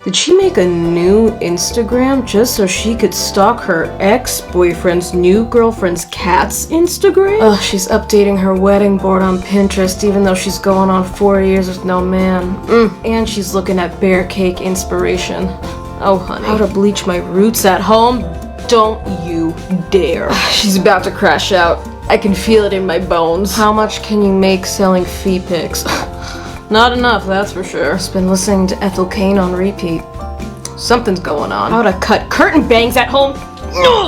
Did she make a new Instagram just so she could stalk her ex-boyfriend's new girlfriend's cat's Instagram? Ugh, she's updating her wedding board on Pinterest even though she's going on 4 years with no man. And she's looking at bear cake inspiration. Oh honey, how to bleach my roots at home? Don't you dare. She's about to crash out. I can feel it in my bones. How much can you make selling feet pics? Not enough, that's for sure. Just been listening to Ethel Cain on repeat. Something's going on. How to cut curtain bangs at home?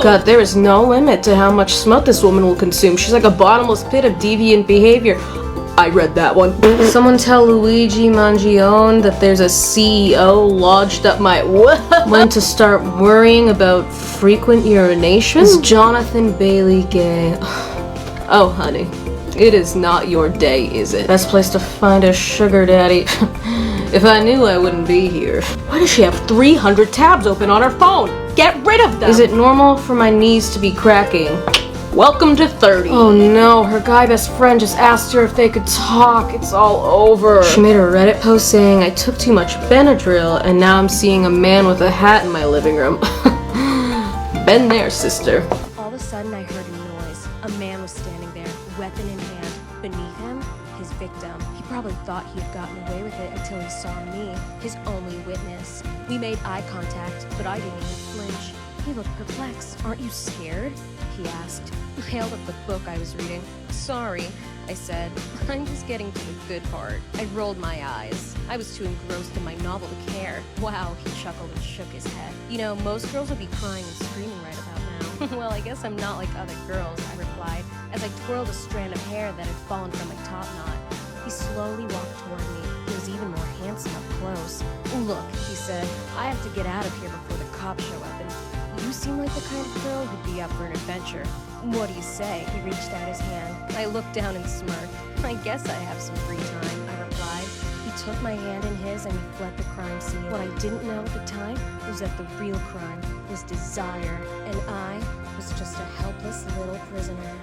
God, there is no limit to how much smut this woman will consume. She's like a bottomless pit of deviant behavior. I read that one. Someone tell Luigi Mangione that there's a CEO lodged up my when to start worrying about frequent urination? Is Jonathan Bailey gay? Oh, honey. It is not your day, is it? Best place to find a sugar daddy. If I knew, I wouldn't be here. Why does she have 300 tabs open on her phone? Get rid of them! Is it normal for my knees to be cracking? Welcome to 30. Oh no, her guy best friend just asked her if they could talk. It's all over. She made a Reddit post saying, I took too much Benadryl and now I'm seeing a man with a hat in my living room. Been there, sister. All of a sudden I heard a noise. A man was standing there, weapon in hand. Beneath him, his victim. He probably thought he had gotten away with it until he saw me, his only witness. We made eye contact, but I didn't even flinch. He looked perplexed. Aren't you scared? He asked. I held up the book I was reading. Sorry, I said. I'm just getting to the good part. I rolled my eyes. I was too engrossed in my novel to care. Wow, he chuckled and shook his head. You know, most girls would be crying and screaming right about now. Well, I guess I'm not like other girls, I replied, as I twirled a strand of hair that had fallen from my top knot. He slowly walked toward me. He was even more handsome up close. Look, he said, I have to get out of here before the cops show up, and you seem like the kind of girl who'd be up for an adventure. What do you say? He reached out his hand. I looked down and smirked. I guess I have some free time, I replied. He took my hand in his and we fled the crime scene. What I didn't know at the time was that the real crime was desire, and I was just a helpless little prisoner.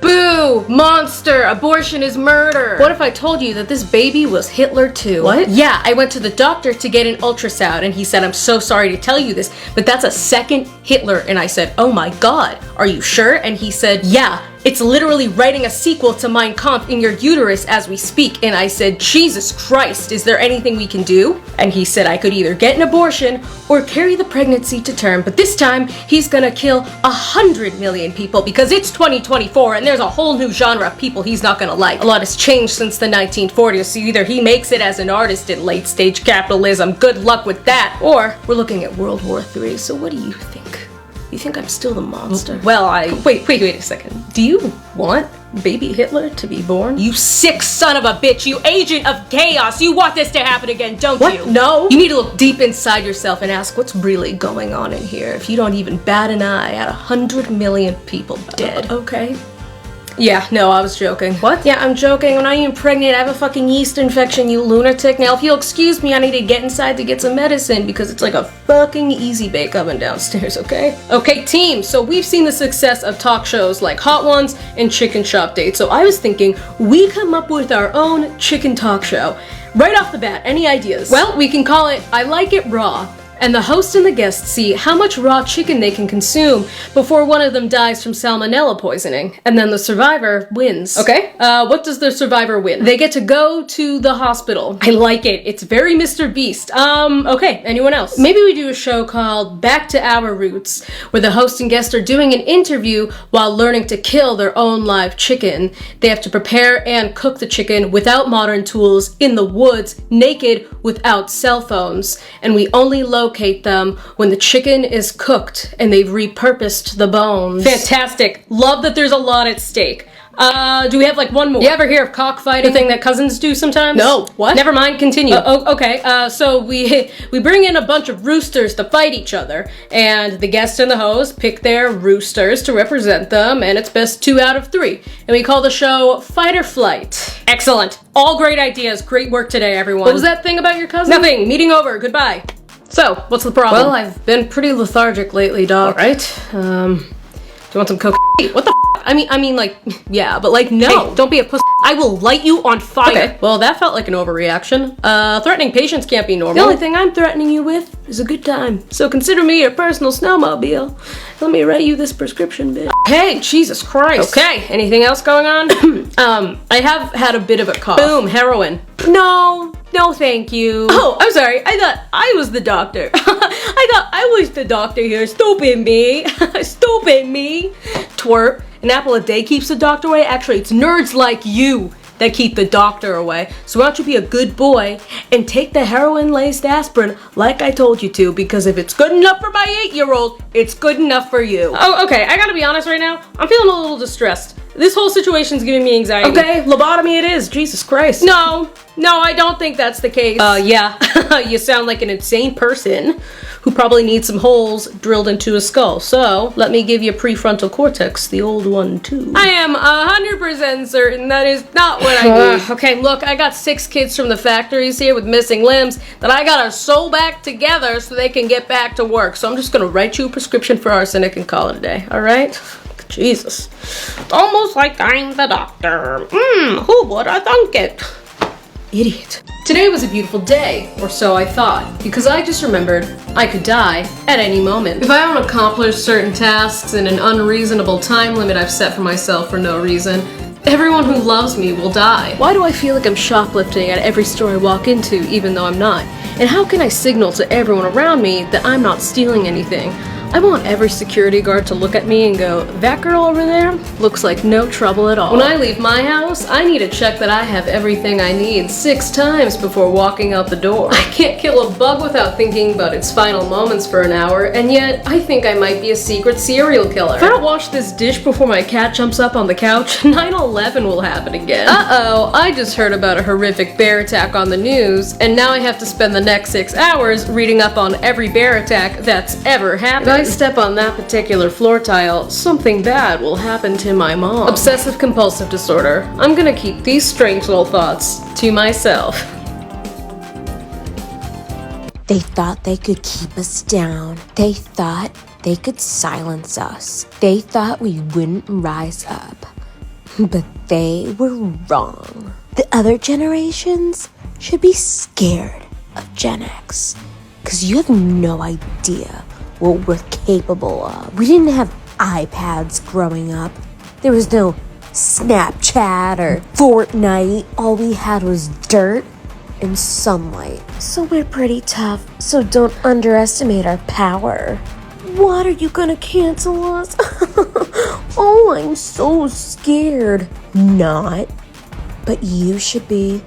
Boo! Monster! Abortion is murder! What if I told you that this baby was Hitler too? What? Yeah, I went to the doctor to get an ultrasound and he said, I'm so sorry to tell you this, but that's a second Hitler. And I said, oh my god, are you sure? And he said, yeah, it's literally writing a sequel to Mein Kampf in your uterus as we speak. And I said, Jesus Christ, is there anything we can do? And he said I could either get an abortion or carry the pregnancy to term, but this time he's gonna kill 100 million people because it's 2024 and there's a whole new genre of people he's not gonna like. A lot has changed since the 1940s, so either he makes it as an artist in late stage capitalism, good luck with that, or we're looking at World War III, so what do you think? You think I'm still the monster? Well, Wait a second. Do you want baby Hitler to be born? You sick son of a bitch, you agent of chaos! You want this to happen again, don't you? No! You need to look deep inside yourself and ask what's really going on in here if you don't even bat an eye at 100 million people dead. Okay. Yeah, no, I was joking. What? Yeah, I'm joking. I'm not even pregnant. I have a fucking yeast infection, you lunatic. Now, if you'll excuse me, I need to get inside to get some medicine because it's like a fucking easy bake oven downstairs, okay? Okay, team, so we've seen the success of talk shows like Hot Ones and Chicken Shop Date, so I was thinking we come up with our own chicken talk show. Right off the bat, any ideas? Well, we can call it I Like It Raw. And the host and the guests see how much raw chicken they can consume before one of them dies from salmonella poisoning. And then the survivor wins. Okay, what does the survivor win? They get to go to the hospital. I like it. It's very Mr. Beast. Okay, anyone else? Maybe we do a show called Back to Our Roots, where the host and guest are doing an interview while learning to kill their own live chicken. They have to prepare and cook the chicken without modern tools, in the woods, naked, without cell phones. And we only locate them when the chicken is cooked and they've repurposed the bones. Fantastic. Love that there's a lot at stake. Do we have like one more? You ever hear of cockfighting? The thing that cousins do sometimes? No. What? Never mind, continue. Okay, so we bring in a bunch of roosters to fight each other, and the guest and the host pick their roosters to represent them, and it's best 2 out of 3. And we call the show Fight or Flight. Excellent. All great ideas. Great work today, everyone. What was that thing about your cousin? Nothing. Meeting over. Goodbye. So, what's the problem? Well, I've been pretty lethargic lately, Doc. Alright. Do you want some coke? What the f***? I mean, like, yeah, but like, no. Hey, don't be a pussy. I will light you on fire. Okay, well, that felt like an overreaction. Threatening patients can't be normal. The only thing I'm threatening you with is a good time. So consider me your personal snowmobile. Let me write you this prescription, bitch. Hey, Jesus Christ. Okay, anything else going on? I have had a bit of a cough. Boom, heroin. No, thank you. Oh, I'm sorry. I thought I was the doctor. I thought I was the doctor here. Stupid me. Stupid me. Twerp. An apple a day keeps the doctor away? Actually, it's nerds like you that keep the doctor away. So why don't you be a good boy and take the heroin-laced aspirin like I told you to, because if it's good enough for my 8-year-old, it's good enough for you. Oh, okay, I gotta be honest right now. I'm feeling a little distressed. This whole situation's giving me anxiety. Okay, lobotomy it is. Jesus Christ. No, I don't think that's the case. Yeah, you sound like an insane person who probably needs some holes drilled into his skull. So, let me give you prefrontal cortex, the old one too. I am 100% certain that is not what I need. Okay, look, I got 6 kids from the factories here with missing limbs that I gotta sew back together so they can get back to work. So I'm just gonna write you a prescription for arsenic and call it a day, alright? Jesus. It's almost like I'm the doctor. Who would have thunk it? Idiot. Today was a beautiful day, or so I thought, because I just remembered I could die at any moment. If I don't accomplish certain tasks in an unreasonable time limit I've set for myself for no reason, everyone who loves me will die. Why do I feel like I'm shoplifting at every store I walk into, even though I'm not? And how can I signal to everyone around me that I'm not stealing anything? I want every security guard to look at me and go, that girl over there looks like no trouble at all. When I leave my house, I need to check that I have everything I need 6 times before walking out the door. I can't kill a bug without thinking about its final moments for an hour, and yet I think I might be a secret serial killer. If I don't wash this dish before my cat jumps up on the couch, 9/11 will happen again. Uh-oh, I just heard about a horrific bear attack on the news, and now I have to spend the next 6 hours reading up on every bear attack that's ever happened. If I step on that particular floor tile, something bad will happen to my mom. Obsessive compulsive disorder. I'm gonna keep these strange little thoughts to myself. They thought they could keep us down. They thought they could silence us. They thought we wouldn't rise up. But they were wrong. The other generations should be scared of Gen X, because you have no idea what we're capable of. We didn't have iPads growing up. There was no Snapchat or Fortnite. All we had was dirt and sunlight. So we're pretty tough, so don't underestimate our power. What, are you gonna cancel us? Oh, I'm so scared. Not. But you should be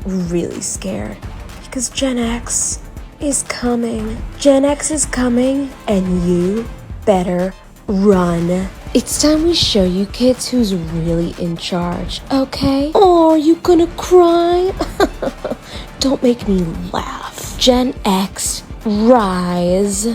really scared, because Gen X is coming. Gen X is coming, and you better run. It's time we show you kids who's really in charge, okay? Oh, are you gonna cry? Don't make me laugh. Gen X, rise.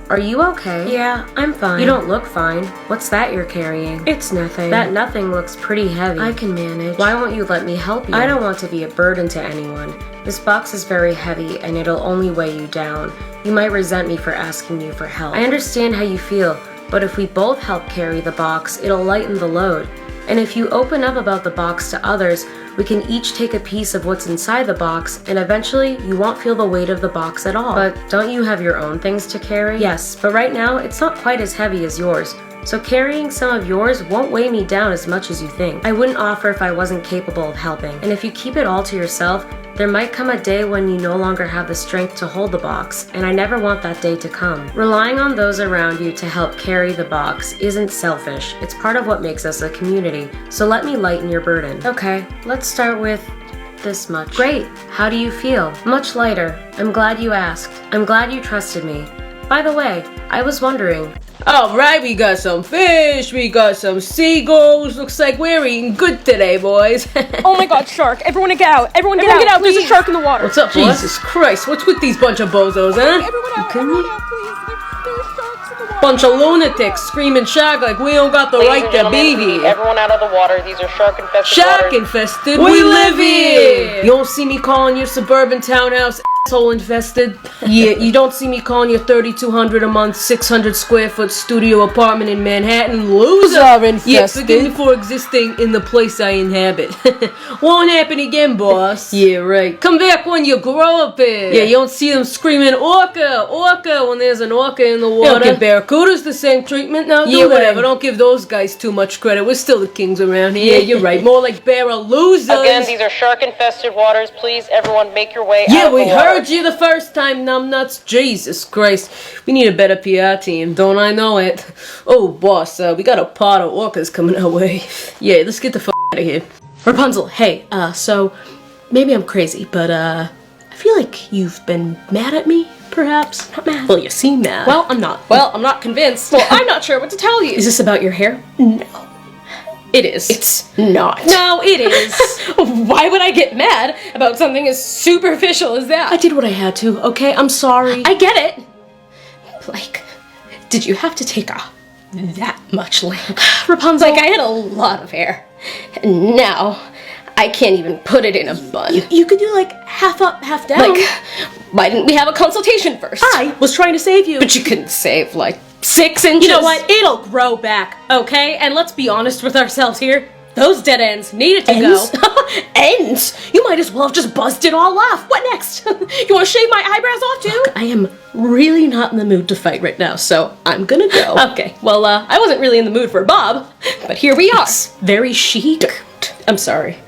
Are you okay? Yeah, I'm fine. You don't look fine. What's that you're carrying? It's nothing. That nothing looks pretty heavy. I can manage. Why won't you let me help you? I don't want to be a burden to anyone. This box is very heavy and it'll only weigh you down. You might resent me for asking you for help. I understand how you feel, but if we both help carry the box, it'll lighten the load. And if you open up about the box to others, we can each take a piece of what's inside the box, and eventually you won't feel the weight of the box at all. But don't you have your own things to carry? Yes, but right now it's not quite as heavy as yours. So carrying some of yours won't weigh me down as much as you think. I wouldn't offer if I wasn't capable of helping. And if you keep it all to yourself, there might come a day when you no longer have the strength to hold the box, and I never want that day to come. Relying on those around you to help carry the box isn't selfish. It's part of what makes us a community. So let me lighten your burden. Okay, let's start with this much. Great. How do you feel? Much lighter. I'm glad you asked. I'm glad you trusted me. By the way, I was wondering. Alright, we got some fish, we got some seagulls. Looks like we're eating good today, boys. Oh my god, shark. Everyone get out. Everyone get out. There's a shark in the water. What's up, Jesus Christ, what's with these bunch of bozos, huh? Everyone out, please. There's sharks in the water. Bunch of lunatics screaming shark like we don't got the right to be here. Everyone out of the water. These are shark-infested waters. Shark-infested? We live here! You don't see me calling your suburban townhouse asshole infested. Yeah, you don't see me calling you $3,200 a month, 600 square foot studio apartment in Manhattan loser. Yeah, forgive me for existing in the place I inhabit. Won't happen again, boss. Yeah, right. Come back when you grow up here. Yeah, you don't see them screaming orca, orca when there's an orca in the water. You don't give barracudas the same treatment now, do whatever. Don't give those guys too much credit. We're still the kings around here. Yeah, you're right. More like barra losers. Again, these are shark-infested waters. Please, everyone, make your way out Yeah, of we the water. heard you the first time, numbnuts. Jesus Christ. We need a better PR team, don't I know it? Oh, boss, we got a pot of orcas coming our way. Yeah, let's get the f*** out of here. Rapunzel, hey, so, maybe I'm crazy, but, I feel like you've been mad at me, perhaps? Not mad. Well, you seem mad. Well, I'm not. Well, I'm not convinced. Well, I'm not sure what to tell you. Is this about your hair? No. It is. It's not. No, it is. Why would I get mad about something as superficial as that? I did what I had to, okay? I'm sorry. I get it. Like, did you have to take off that much land? Rapunzel. Like, I had a lot of hair. And now, I can't even put it in a bun. You could do like half up, half down. Like, why didn't we have a consultation first? I was trying to save you. But you couldn't save, like, 6 inches. You know what? It'll grow back, okay? And let's be honest with ourselves here. Those dead ends needed to go. Ends? You might as well have just buzzed it all off. What next? You want to shave my eyebrows off too? Look, I am really not in the mood to fight right now, so I'm gonna go. Okay, well, I wasn't really in the mood for Bob, but here we are. It's very chic. I'm sorry.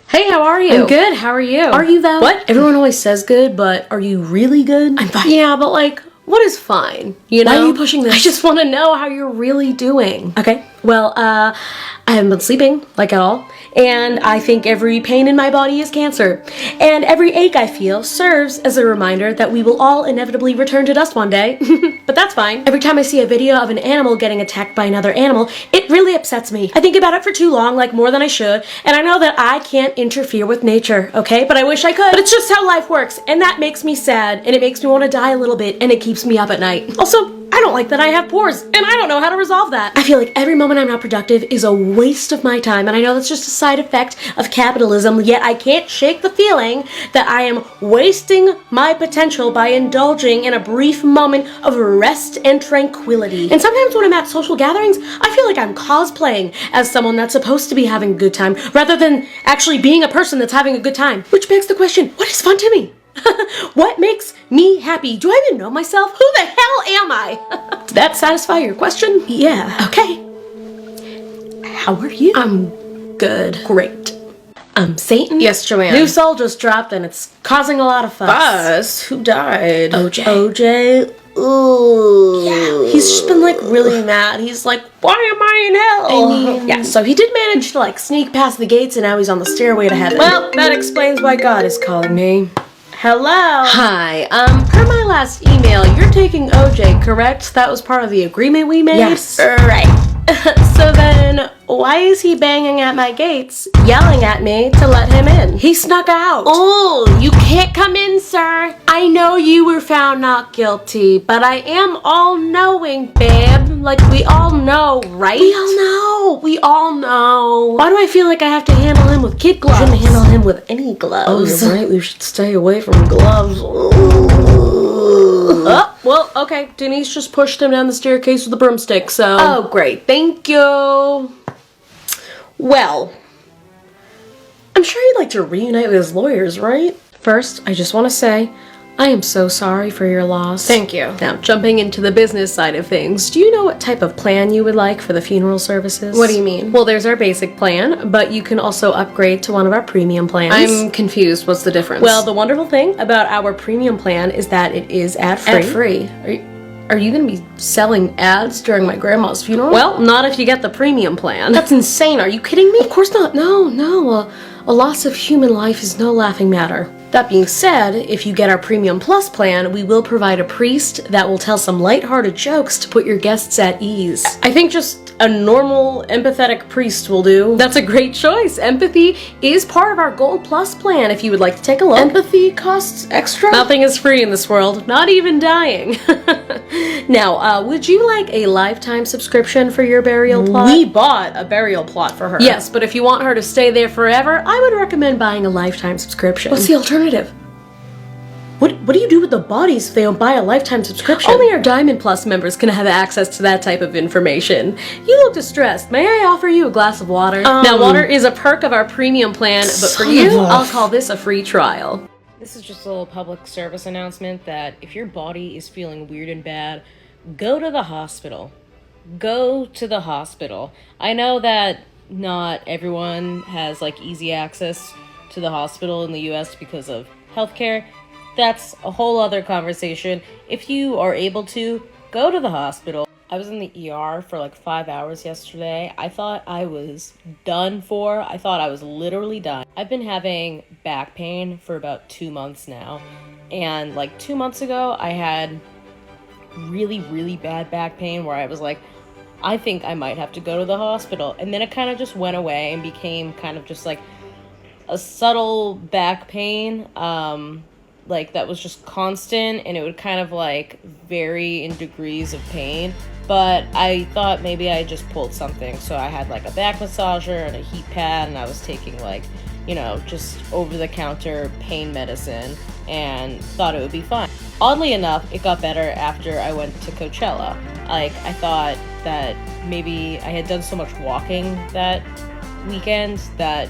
Hey, how are you? I'm good. How are you? Are you though? What? Everyone always says good, but are you really good? I'm fine. Yeah, but like, what is fine? You know? Why are you pushing this? I just want to know how you're really doing. Okay. Well, I haven't been sleeping, like at all, and I think every pain in my body is cancer. And every ache I feel serves as a reminder that we will all inevitably return to dust one day. But that's fine. Every time I see a video of an animal getting attacked by another animal, it really upsets me. I think about it for too long, like more than I should, and I know that I can't interfere with nature, okay? But I wish I could. But it's just how life works, and that makes me sad, and it makes me want to die a little bit, and it keeps me up at night. Also, I don't like that I have pores, and I don't know how to resolve that. I feel like every moment I'm not productive is a waste of my time, and I know that's just a side effect of capitalism, yet I can't shake the feeling that I am wasting my potential by indulging in a brief moment of rest and tranquility. And sometimes when I'm at social gatherings, I feel like I'm cosplaying as someone that's supposed to be having a good time, rather than actually being a person that's having a good time. Which begs the question, what is fun to me? What makes me happy? Do I even know myself? Who the hell am I? Did that satisfy your question? Yeah. Okay. How are you? I'm good. Great. Satan? Yes, Joanne. New soul just dropped and it's causing a lot of fuss. Buzz? Who died? OJ. OJ? Ooh. Yeah, he's just been like really mad. He's like, why am I in hell? I mean, yeah, so he did manage to like sneak past the gates and now he's on the stairway to heaven. Well, that explains why God is calling me. Hello. Hi. Per my last email, you're taking OJ, correct? That was part of the agreement we made? Yes. Right. So then, why is he banging at my gates, yelling at me to let him in? He snuck out. Oh, you can't come in, sir. I know you were found not guilty, but I am all-knowing, babe. Like, we all know, right? We all know. We all know. Why do I feel like I have to handle him with kid gloves? You shouldn't handle him with any gloves. Oh, you're right. We should stay away from gloves. Oh, well, okay. Denise just pushed him down the staircase with a broomstick, so... Oh, great. Thank you. Well, I'm sure he'd like to reunite with his lawyers, right? First, I just want to say, I am so sorry for your loss. Thank you. Now, jumping into the business side of things, do you know what type of plan you would like for the funeral services? What do you mean? Well, there's our basic plan, but you can also upgrade to one of our premium plans. I'm confused. What's the difference? Well, the wonderful thing about our premium plan is that it is ad-free. Ad-free? Are you going to be selling ads during my grandma's funeral? Well, not if you get the premium plan. That's insane. Are you kidding me? Of course not. No. A loss of human life is no laughing matter. That being said, if you get our Premium Plus plan, we will provide a priest that will tell some lighthearted jokes to put your guests at ease. I think just a normal, empathetic priest will do. That's a great choice. Empathy is part of our Gold Plus plan if you would like to take a look. Empathy costs extra? Nothing is free in this world, not even dying. Now, would you like a lifetime subscription for your burial plot? We bought a burial plot for her. Yes, but if you want her to stay there forever, I would recommend buying a lifetime subscription. What's the alternative? What do you do with the bodies if they don't buy a lifetime subscription? Only our Diamond Plus members can have access to that type of information. You look distressed. May I offer you a glass of water? Now, water is a perk of our premium plan, but for you, I'll call this a free trial. This is just a little public service announcement that if your body is feeling weird and bad, go to the hospital. Go to the hospital. I know that not everyone has like easy access to the hospital in the US because of healthcare. That's a whole other conversation. If you are able to, go to the hospital. I was in the ER for like 5 hours yesterday. I thought I was done for. I thought I was literally done. I've been having back pain for about 2 months now. And like 2 months ago, I had really, really bad back pain where I was like, I think I might have to go to the hospital. And then it kind of just went away and became kind of just like a subtle back pain. Like that was just constant, and it would kind of like vary in degrees of pain. But I thought maybe I just pulled something. So I had like a back massager and a heat pad, and I was taking like, you know, just over-the-counter pain medicine and thought it would be fine. Oddly enough, it got better after I went to Coachella. Like, I thought that maybe I had done so much walking that weekend that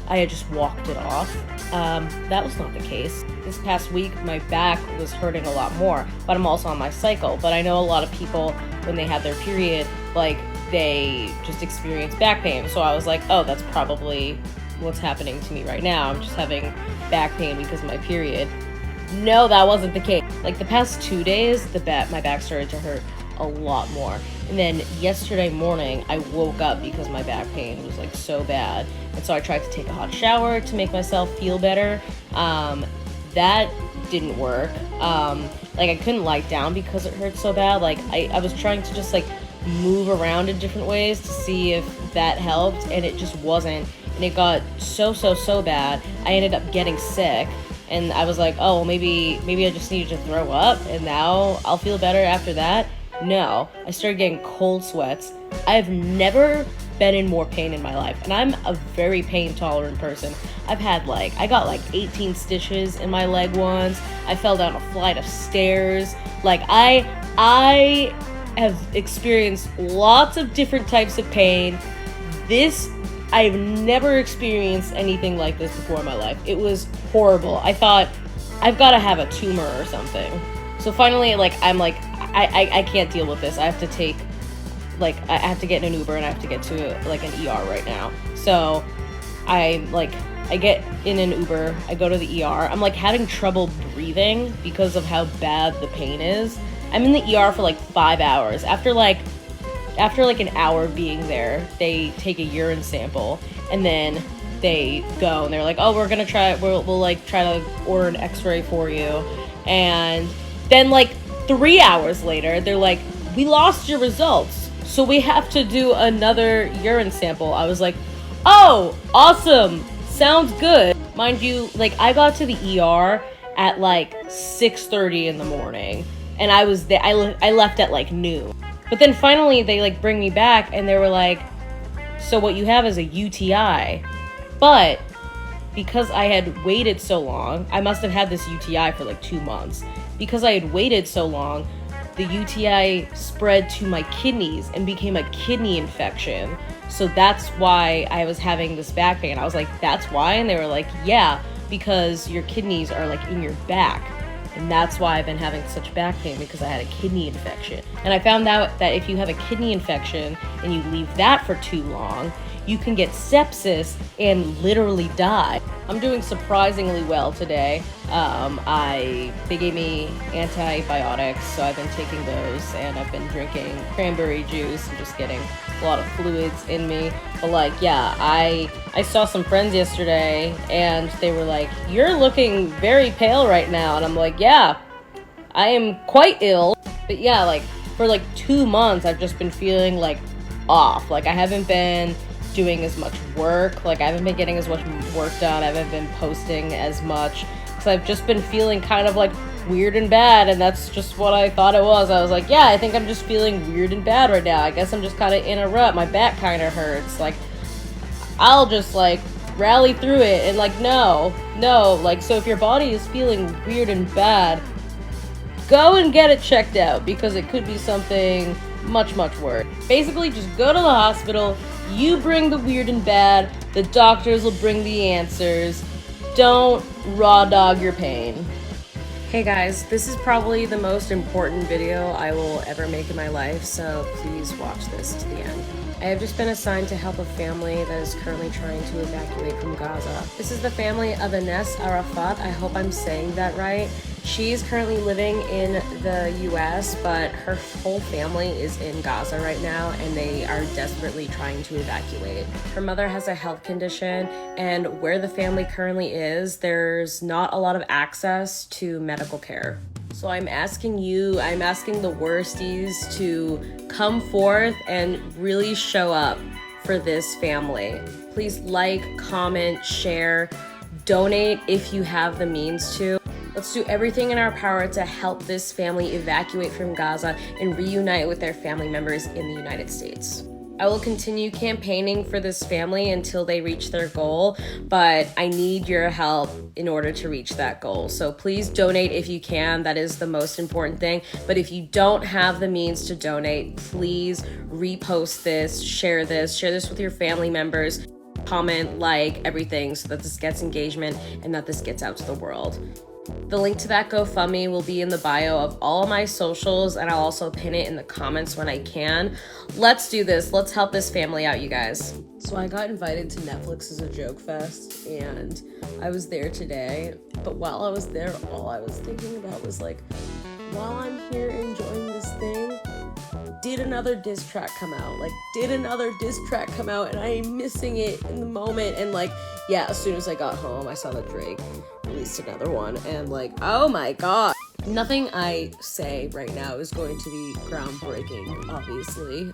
I had just walked it off. That was not the case. This past week, my back was hurting a lot more, but I'm also on my cycle. But I know a lot of people, when they have their period, like, they just experience back pain. So I was like, oh, that's probably what's happening to me right now. I'm just having back pain because of my period. No, that wasn't the case. Like, the past 2 days, my back started to hurt a lot more. And then yesterday morning, I woke up because my back pain was like so bad. And so I tried to take a hot shower to make myself feel better. That didn't work. Like, I couldn't lie down because it hurt so bad. Like, I was trying to just like move around in different ways to see if that helped, and it just wasn't. And it got so bad. I ended up getting sick. And I was like, oh, well, maybe I just needed to throw up, and now I'll feel better after that. No, I started getting cold sweats. I've never been in more pain in my life, and I'm a very pain tolerant person. I got like 18 stitches in my leg once. I fell down a flight of stairs. Like, I have experienced lots of different types of pain. I've never experienced anything like this before in my life. It was horrible. I thought, I've got to have a tumor or something. So finally, like, I'm like, I can't deal with this. I have to get in an Uber, and I have to get to like an ER right now. So I get in an Uber, I go to the ER. I'm like having trouble breathing because of how bad the pain is. I'm in the ER for like 5 hours. After an hour being there, they take a urine sample, and then they go and they're like, oh, we'll try to order an x-ray for you. And then like 3 hours later, they're like, we lost your results, so we have to do another urine sample. I was like, oh, awesome, sounds good. Mind you, like, I got to the ER at like 6:30 in the morning, and I was there. I left at like noon. But then finally they like bring me back, and they were like, so what you have is a UTI. But because I had waited so long, I must have had this UTI for like 2 months. Because I had waited so long, the UTI spread to my kidneys and became a kidney infection. So that's why I was having this back pain. I was like, that's why? And they were like, yeah, because your kidneys are like in your back. And that's why I've been having such back pain, because I had a kidney infection. And I found out that if you have a kidney infection and you leave that for too long, you can get sepsis and literally die. I'm doing surprisingly well today. They gave me antibiotics, so I've been taking those, and I've been drinking cranberry juice and just getting a lot of fluids in me. But like, yeah, I saw some friends yesterday, and they were like, you're looking very pale right now. And I'm like, yeah, I am quite ill. But yeah, like, for like 2 months, I've just been feeling like off. Like, I haven't been doing as much work. Like, I haven't been getting as much work done. I haven't been posting as much, because I've just been feeling kind of like weird and bad, and that's just what I thought it was. I was like, yeah, I think I'm just feeling weird and bad right now. I guess I'm just kind of in a rut. My back kind of hurts. Like, I'll just like rally through it and like, no, like, so if your body is feeling weird and bad, go and get it checked out, because it could be something much worse. Basically, just go to the hospital, you bring the weird and bad, the doctors will bring the answers. Don't raw dog your pain. Hey guys, this is probably the most important video I will ever make in my life, so please watch this to the end. I have just been assigned to help a family that is currently trying to evacuate from Gaza. This is the family of Ines Arafat. I hope I'm saying that right. She is currently living in the US, but her whole family is in Gaza right now, and they are desperately trying to evacuate. Her mother has a health condition, and where the family currently is, there's not a lot of access to medical care. So I'm asking the worsties to come forth and really show up for this family. Please like, comment, share, donate if you have the means to. Let's do everything in our power to help this family evacuate from Gaza and reunite with their family members in the United States. I will continue campaigning for this family until they reach their goal, but I need your help in order to reach that goal. So please donate if you can. That is the most important thing. But if you don't have the means to donate, please repost this, share this with your family members, comment, like, everything, so that this gets engagement and that this gets out to the world. The link to that GoFundMe will be in the bio of all of my socials, and I'll also pin it in the comments when I can. Let's do this. Let's help this family out, you guys. So I got invited to Netflix's A Joke Fest, and I was there today. But while I was there, all I was thinking about was like, while I'm here enjoying this thing, did another diss track come out? And I am missing it in the moment. And like, yeah, as soon as I got home, I saw that Drake released another one, and like, oh my god. Nothing I say right now is going to be groundbreaking, obviously.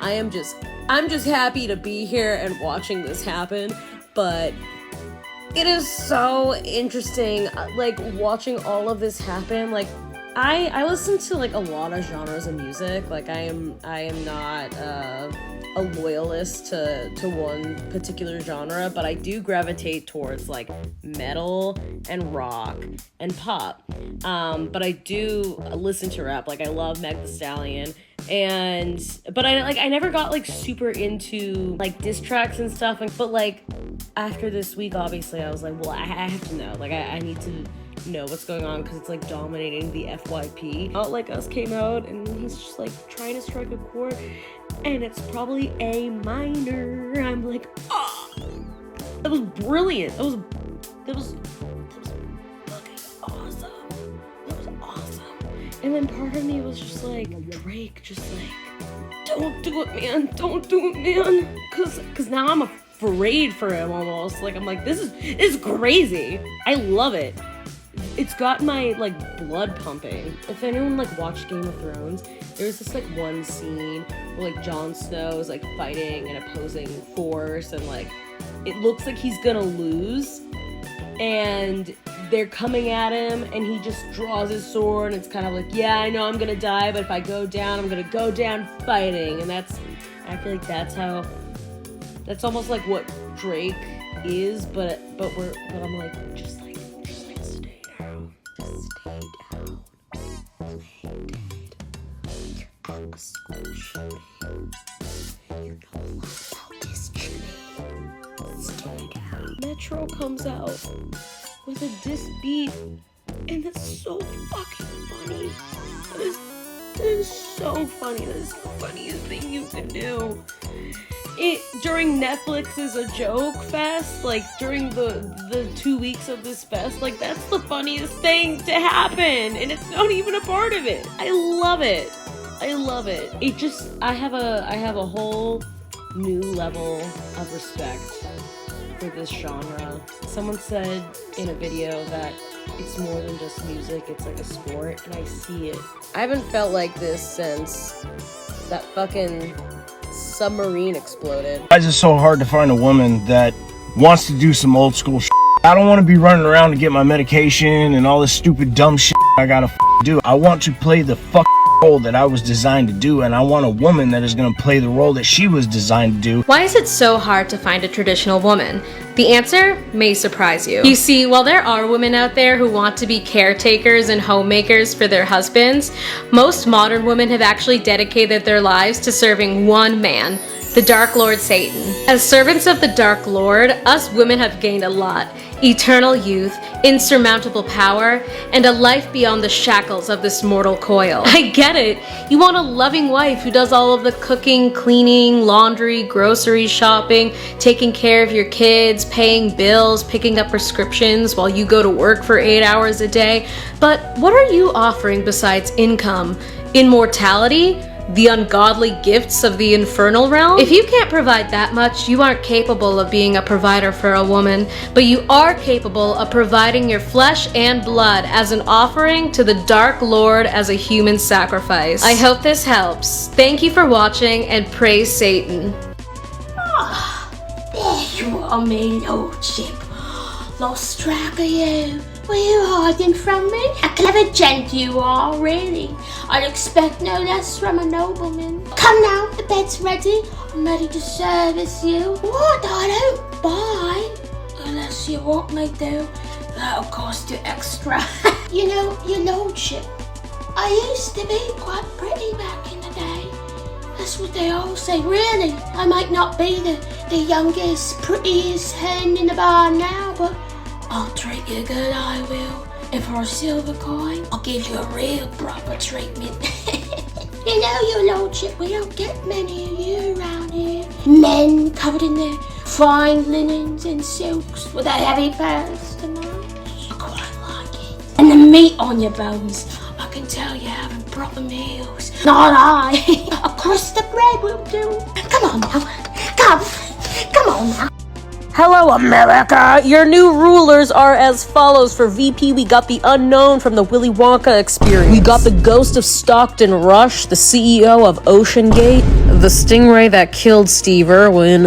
I'm just happy to be here and watching this happen, but it is so interesting, like, watching all of this happen. Like, I listen to like a lot of genres of music. Like, I am not a loyalist to one particular genre, but I do gravitate towards like metal and rock and pop. But I do listen to rap. Like, I love Meg Thee Stallion, but I never got like super into like diss tracks and stuff. But like after this week, obviously, I was like, well, I have to know. Like, I need to know what's going on, because it's like dominating the FYP. Not Like Us came out, and he's just like trying to strike a chord, and it's probably A minor. I'm like, oh, that was brilliant. That was fucking awesome. That was awesome. And then part of me was just like, Drake, just like, don't do it, man. Don't do it, man. Cause now I'm afraid for him almost. Like, I'm like, this is crazy. I love it. It's got my like blood pumping. If anyone like watched Game of Thrones, there's this like one scene where like Jon Snow is like fighting an opposing force, and like it looks like he's gonna lose, and they're coming at him, and he just draws his sword, and it's kind of like, yeah, I know I'm gonna die, but if I go down, I'm gonna go down fighting. And I feel like that's almost like what Drake is, but I'm like, just stay down, play dead. You're at a school shooting. You know a lot about this shooting. Stay down. Metro comes out with a diss beat, and that's so fucking funny. That is so funny. That is the funniest thing you can do. During Netflix's A Joke Fest, like during the 2 weeks of this fest, like that's the funniest thing to happen, and it's not even a part of it. I love it. I have a whole new level of respect for this genre. Someone said in a video that it's more than just music, it's like a sport, and I see it. I haven't felt like this since that fucking submarine exploded. Why is it so hard to find a woman that wants to do some old school shit? I don't want to be running around to get my medication and all this stupid dumb shit I gotta do. I want to play the role that I was designed to do, and I want a woman that is going to play the role that she was designed to do. Why is it so hard to find a traditional woman? The answer may surprise you. You see, while there are women out there who want to be caretakers and homemakers for their husbands, most modern women have actually dedicated their lives to serving one man, the Dark Lord Satan. As servants of the Dark Lord, us women have gained a lot. Eternal youth, insurmountable power, and a life beyond the shackles of this mortal coil. I get it. You want a loving wife who does all of the cooking, cleaning, laundry, grocery shopping, taking care of your kids, paying bills, picking up prescriptions while you go to work for 8 hours a day. But what are you offering besides income? Immortality? The ungodly gifts of the infernal realm? If you can't provide that much, you aren't capable of being a provider for a woman, but you are capable of providing your flesh and blood as an offering to the Dark Lord as a human sacrifice. I hope this helps. Thank you for watching, and praise Satan. There you are, me lordship. Lost track of you. Were you hiding from me? A clever gent you are, really. I'd expect no less from a nobleman. Come now, the bed's ready. I'm ready to service you. What? I don't buy. Unless you want me to. That'll cost you extra. You know, your lordship, I used to be quite pretty back in the day. That's what they all say, really. I might not be the youngest, prettiest hen in the barn now, but I'll treat you good, I will. And for a silver coin, I'll give you a real proper treatment. You know, your lordship, we don't get many of you around here. Men covered in their fine linens and silks with a heavy purse to match. I quite like it. And the meat on your bones, I can tell you're having proper meals. Not I. A crust of bread will do. Come on now. Come on now. Hello, America! Your new rulers are as follows. For VP, we got the unknown from the Willy Wonka experience. We got the ghost of Stockton Rush, the CEO of Ocean Gate, the stingray that killed Steve Irwin,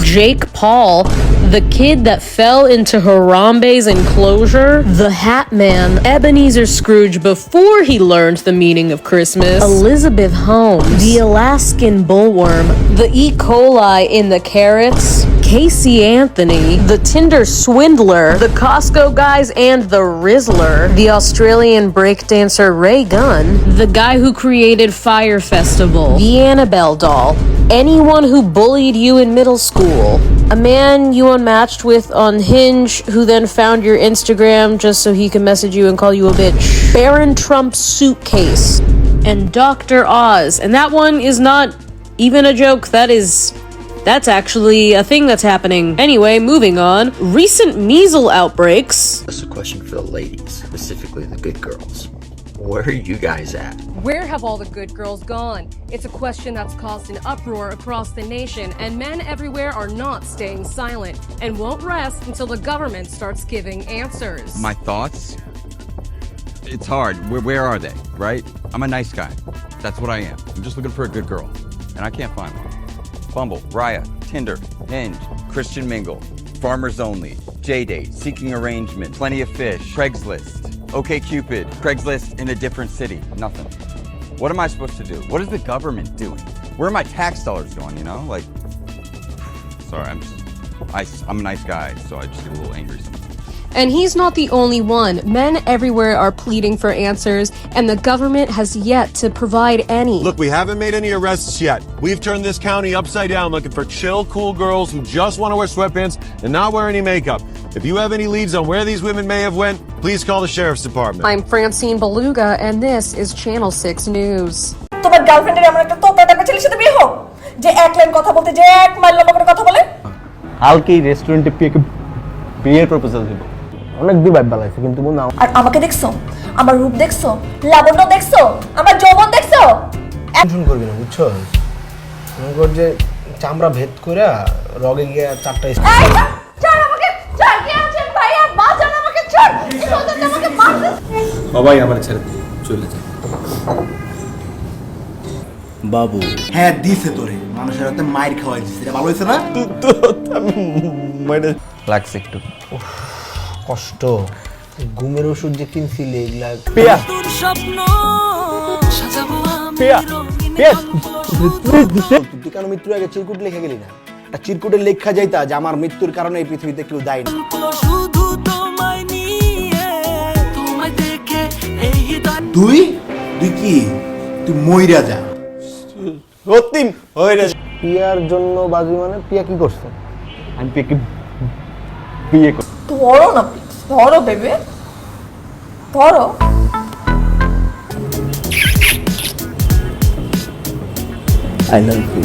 Jake Paul, the kid that fell into Harambe's enclosure, the Hat Man, Ebenezer Scrooge before he learned the meaning of Christmas, Elizabeth Holmes, the Alaskan bullworm, the E. coli in the carrots, Casey Anthony, the Tinder swindler, the Costco guys and the Rizzler, the Australian breakdancer Ray Gunn, the guy who created Fire Festival, the Annabelle doll, anyone who bullied you in middle school, a man you unmatched with on Hinge who then found your Instagram just so he could message you and call you a bitch, Baron Trump's suitcase, and Dr. Oz. And that one is not even a joke, that's actually a thing that's happening. Anyway, moving on. Recent measles outbreaks. That's a question for the ladies, specifically the good girls. Where are you guys at? Where have all the good girls gone? It's a question that's caused an uproar across the nation, and men everywhere are not staying silent and won't rest until the government starts giving answers. My thoughts? It's hard. Where are they, right? I'm a nice guy. That's what I am. I'm just looking for a good girl, and I can't find one. Bumble, Raya, Tinder, Hinge, Christian Mingle, Farmers Only, J-Date, Seeking Arrangement, Plenty of Fish, Craigslist, OkCupid, Craigslist in a different city. Nothing. What am I supposed to do? What is the government doing? Where are my tax dollars going, you know? Like, sorry, I'm a nice guy, so I just get a little angry sometimes. And he's not the only one. Men everywhere are pleading for answers, and the government has yet to provide any. Look, we haven't made any arrests yet. We've turned this county upside down looking for chill, cool girls who just want to wear sweatpants and not wear any makeup. If you have any leads on where these women may have went, please call the sheriff's department. I'm Francine Beluga, and this is Channel 6 News. তোমার গার্লফ্রেন্ডের এমন একটা তোতা টাইপের ছেলের সাথে বিয়ে হোক যে এক লাইন কথা বলতে যে এক মাইল লম্বা করে কথা বলে কালকেই রেস্টুরেন্টে বিয়ের প্রপোজাল দিব অনেক দিন ভাই বালাইছে কিন্তু মনে নাও আর আমাকে দেখছো আমার রূপ দেখছো লাবণ্য দেখছো আমার যৌবন দেখছো টেনশন করবি না বুঝছো মনে কর যে চামড়া ভেদ করে রগে গিয়ে চারটা ছাড় আমাকে ছাড় কি আছে ভাইয়া বাঁচান আমাকে ছাড় এই সোদাটা আমাকে মারছে সবাই আমার ছেড়ে চলে যায় বাবু হ্যাঁ দিছে তোরে মানুষের হাতে মাইর খাওয়াই দিছে এটা ভালো হইছে না তো মানে লাগছে একটু কষ্ট ঘুমের ওষুধ যে কিনছিলি এগুলা পেয়া স্বপ্ন তুই কেন মৃত্যুর আগে চিরকুট লিখে গেলি না? একটা চিরকুটে লেখা যাইতা যে আমার মৃত্যুর কারণে এই পৃথিবীতে কেউ দায়ী না। তুই তুই কি তুই মইরা যা রক্তিম হইরে পিয়ার জন্য বাজি মানে পিয়া কি করছে? আমি পিয়াকে বিয়ে করব। ধরো না প্লিজ, ধরো বেবে, ধরো। I love you.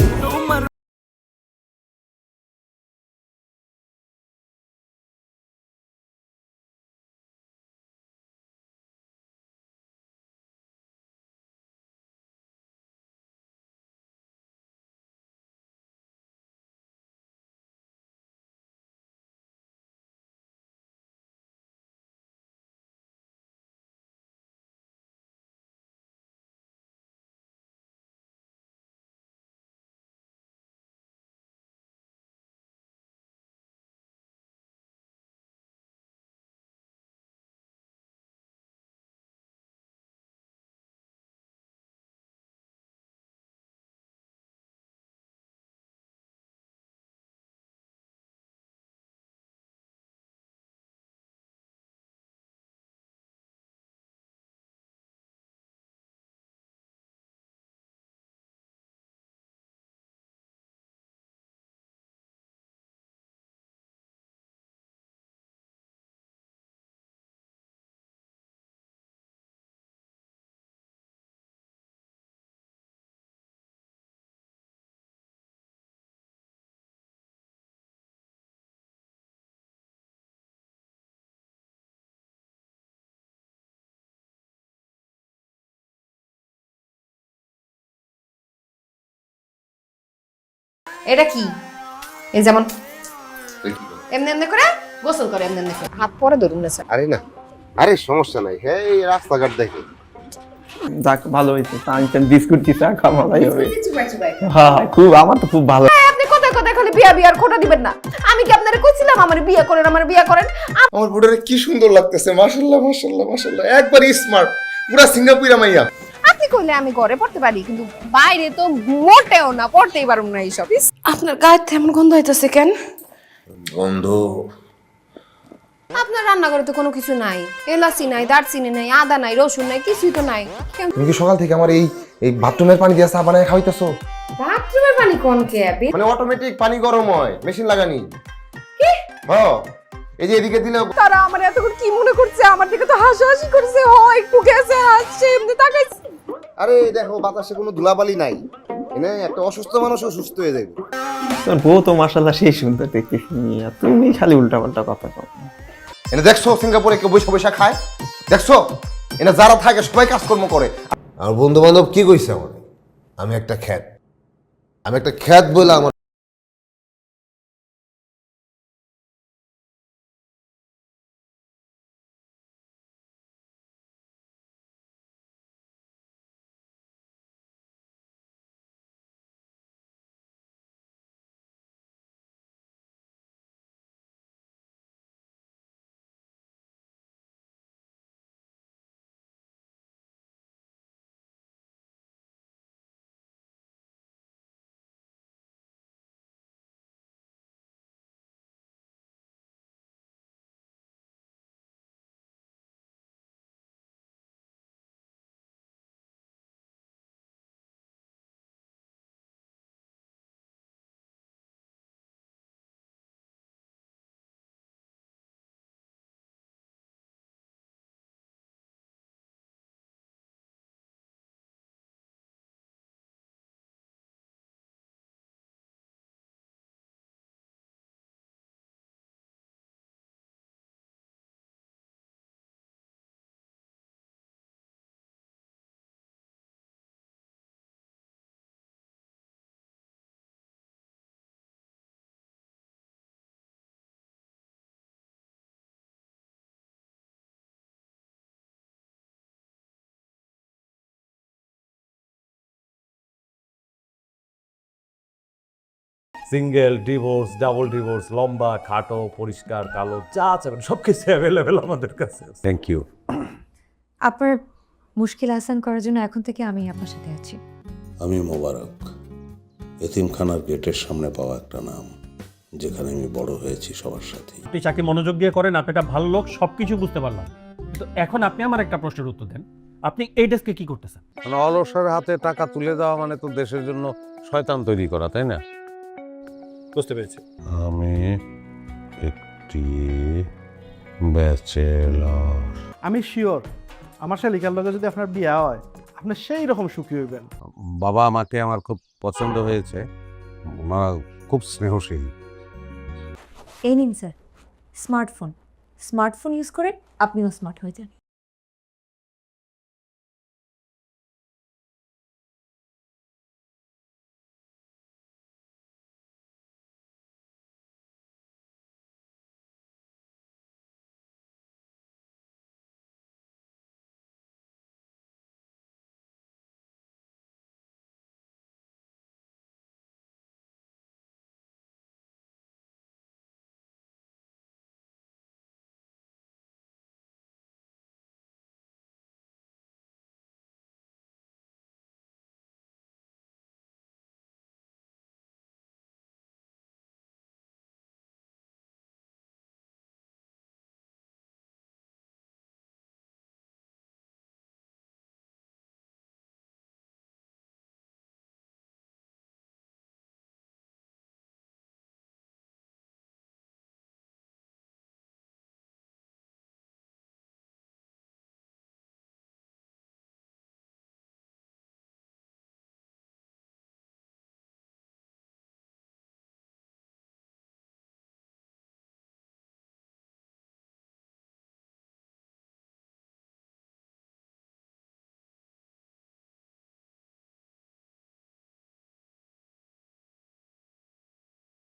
এটা কি? এই যেমন এমনি এমনি করে গোসল করে, এমনি এমনি করে হাত পরে ধরুন না স্যার। আরে না, আরে সমস্যা নাই, হ্যাঁ এই রাস্তাঘাট দেখে যাক ভালো হয়েছে। বিস্কুট কি চা খাওয়া হবে? হ্যাঁ খুব, আমার তো খুব ভালো। আপনি কোথায় কোথায় খালি বিয়া বিয়ার খোটা দিবেন না। আমি কি আপনারে কইছিলাম আমার বিয়ে করেন, আমার বিয়ে করেন? আমার বুড়ারে কি সুন্দর লাগতেছে, মাশাআল্লাহ মাশাআল্লাহ মাশাআল্লাহ, একবারই স্মার্ট, পুরা সিঙ্গাপুরা মাইয়া। আপনি কইলে আমি ঘরে পড়তে পারি, কিন্তু বাইরে তো মোটেও না, পড়তেই পারুম না এইসব। আপনার গায়ে তেমন গন্ধ হইতেছে কেন? গন্ধ? আপনার রান্নাঘরে তো কোনো কিছু নাই, এলাচি নাই, দারচিনি নাই, আদা নাই, রসুন নাই, কিছুই তো নাই। তুমি কি সকাল থেকে আমার এই বাথরুমের পানি দিয়ে চা বানায় খাওয়াইতেছো? বাথরুমের পানি কোন কে? মানে অটোমেটিক পানি গরম হয়, মেশিন লাগানি। কি? হ্যাঁ, এই যে এদিকে দিলে। তারা আমার এতক্ষণ কি মনে করছে? আমার দিকে তো হাসাহাসি করছে, হয় একটু গেছে হাসছে, এমনি তাকাইছে। আরে দেখো বাতাসে কোনো ধুলাবালি নাই, এনে একটা অসুস্থ মানুষও সুস্থ হয়ে যাবে। তোর বউ তো মাশাআল্লাহ সেই সুন্দর দেখতেছি, তুমি খালি উল্টাপাল্টা কথা কও। এনে দেখছো সিঙ্গাপুরে কেউ বৈশা বৈশা খায়? দেখছো এনে যারা থাকে সবাই কাজকর্ম করে। আর বন্ধু বান্ধব কি কইছে আমার? আমি একটা খ্যাত বলে আমার। সিঙ্গেল, ডিভোর্স, ডাবল ডিভোর্স, লম্বা, খাটো, পরিষ্কার, কালো, যা চাবেন সবকিছু অ্যাভেলেবেল আমাদের কাছে। Thank you. আপনার মুশকিল আসান করার জন্য এখন থেকে আমি আপনার সাথে আছি। আমি মোবারক, এতিমখানার গেটের সামনে পাওয়া একটা নাম, যেখানে আমি বড় হয়েছি সবার সাথে। আপনি চাকরি মনোযোগ দিয়ে করেন, আপনি একটা ভালো লোক, সবকিছু বুঝতে পারলাম, কিন্তু এখন আপনি আমার একটা প্রশ্নের উত্তর দেন, আপনি এই ডেস্কে কি করতেছেন? মানে অলসের হাতে টাকা তুলে দেওয়া মানে তো দেশের জন্য শয়তান তৈরি করা, তাই না? বুঝতে পেরেছি। আমি একটি ব্যাচেলর। আমি শিওর আমার শালিকার লগে যদি আপনার বিয়া হয় আপনি সেই রকম সুখী হইবেন। বাবা মাকে আমার খুব পছন্দ হয়েছে, ওনারা খুব স্নেহশীল। এই নিন স্যার স্মার্টফোন, স্মার্টফোন ইউজ করে আপনিও স্মার্ট হয়ে যান।